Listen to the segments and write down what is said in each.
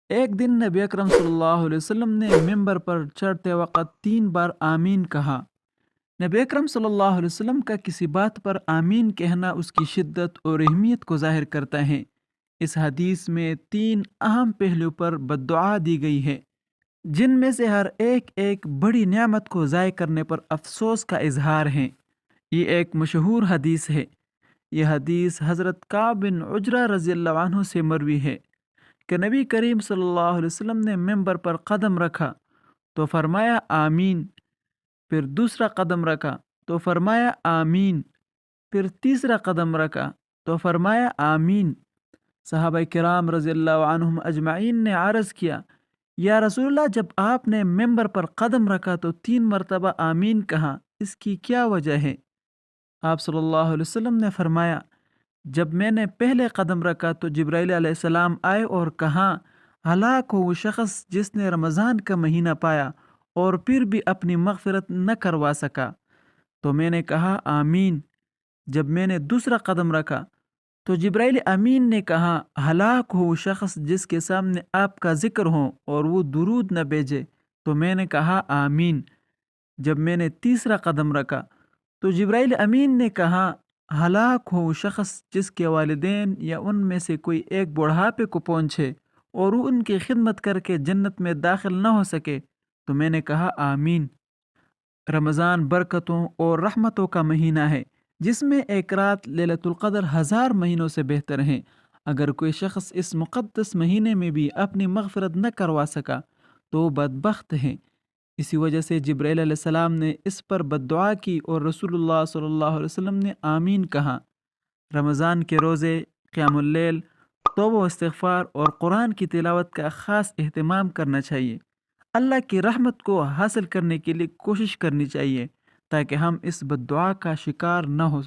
ایک دن نبی اکرم صلی اللہ علیہ وسلم نے ممبر پر چڑھتے وقت 3 بار آمین کہا۔ نبی اکرم صلی اللہ علیہ وسلم کا کسی بات پر آمین کہنا اس کی شدت اور اہمیت کو ظاہر کرتا ہے۔ اس حدیث میں 3 اہم پہلو پر بددعا دی گئی ہے، جن میں سے ہر ایک بڑی نعمت کو ضائع کرنے پر افسوس کا اظہار ہے۔ یہ ایک مشہور حدیث ہے۔ یہ حدیث حضرت کعب بن عجرہ رضی اللہ عنہ سے مروی ہے کہ نبی کریم صلی اللہ علیہ وسلم نے ممبر پر قدم رکھا تو فرمایا آمین، پھر دوسرا قدم رکھا تو فرمایا آمین، پھر تیسرا قدم رکھا تو فرمایا آمین۔ صحابہ کرام رضی اللہ عنہم اجمعین نے عرض کیا، یا رسول اللہ، جب آپ نے ممبر پر قدم رکھا تو 3 مرتبہ آمین کہا، اس کی کیا وجہ ہے؟ آپ صلی اللہ علیہ وسلم نے فرمایا، جب میں نے پہلے قدم رکھا تو جبرائیل علیہ السلام آئے اور کہا، ہلاک ہو وہ شخص جس نے رمضان کا مہینہ پایا اور پھر بھی اپنی مغفرت نہ کروا سکا۔ تو میں نے کہا آمین۔ جب میں نے دوسرا قدم رکھا تو جبرائیل امین نے کہا، ہلاک ہو وہ شخص جس کے سامنے آپ کا ذکر ہو اور وہ درود نہ بھیجے۔ تو میں نے کہا آمین۔ جب میں نے تیسرا قدم رکھا تو جبرائیل امین نے کہا، ہلاک ہو وہ شخص جس کے والدین یا ان میں سے کوئی ایک بڑھاپے کو پہنچے اور وہ ان کی خدمت کر کے جنت میں داخل نہ ہو سکے۔ تو میں نے کہا آمین۔ رمضان برکتوں اور رحمتوں کا مہینہ ہے، جس میں ایک رات لیلۃ القدر 1000 مہینوں سے بہتر ہیں۔ اگر کوئی شخص اس مقدس مہینے میں بھی اپنی مغفرت نہ کروا سکا تو وہ بدبخت ہے۔ اسی وجہ سے جبرائیل علیہ السلام نے اس پر بددعا کی اور رسول اللہ صلی اللہ علیہ وسلم نے آمین کہا۔ رمضان کے روزے، قیام اللیل، توبہ و استغفار اور قرآن کی تلاوت کا خاص اہتمام کرنا چاہیے۔ اللہ کی رحمت کو حاصل کرنے کے لیے کوشش کرنی چاہیے تاکہ ہم اس بددعا کا شکار نہ ہو۔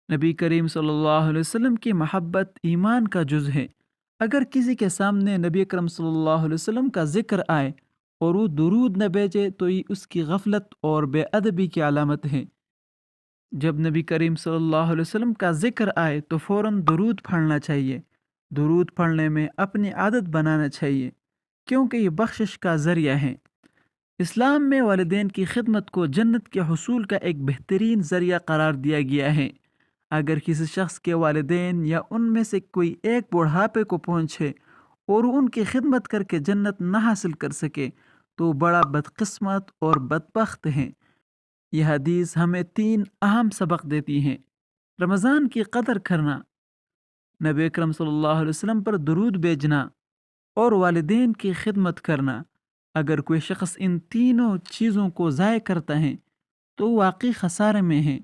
نبی کریم صلی اللہ علیہ وسلم کی محبت ایمان کا جز ہے۔ اگر کسی کے سامنے نبی اکرم صلی اللہ علیہ وسلم کا ذکر آئے اور وہ درود نہ بھیجے تو یہ اس کی غفلت اور بے ادبی کی علامت ہے۔ جب نبی کریم صلی اللہ علیہ وسلم کا ذکر آئے تو فوراً درود پڑھنا چاہیے۔ درود پڑھنے میں اپنی عادت بنانا چاہیے، کیونکہ یہ بخشش کا ذریعہ ہے۔ اسلام میں والدین کی خدمت کو جنت کے حصول کا ایک بہترین ذریعہ قرار دیا گیا ہے۔ اگر کسی شخص کے والدین یا ان میں سے کوئی ایک بڑھاپے کو پہنچے اور وہ ان کی خدمت کر کے جنت نہ حاصل کر سکے تو وہ بڑا بدقسمت اور بدبخت ہے۔ یہ حدیث ہمیں 3 اہم سبق دیتی ہیں۔ رمضان کی قدر کرنا، نبی اکرم صلی اللہ علیہ وسلم پر درود بھیجنا اور والدین کی خدمت کرنا۔ اگر کوئی شخص ان تینوں چیزوں کو ضائع کرتا ہے تو واقعی خسارے میں ہے۔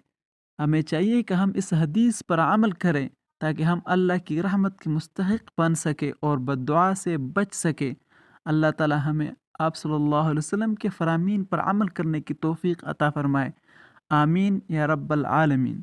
ہمیں چاہیے کہ ہم اس حدیث پر عمل کریں تاکہ ہم اللہ کی رحمت کے مستحق بن سکے اور بددعا سے بچ سکے۔ اللہ تعالی ہمیں آپ صلی اللہ علیہ وسلم کے فرامین پر عمل کرنے کی توفیق عطا فرمائے۔ آمین یا رب العالمین۔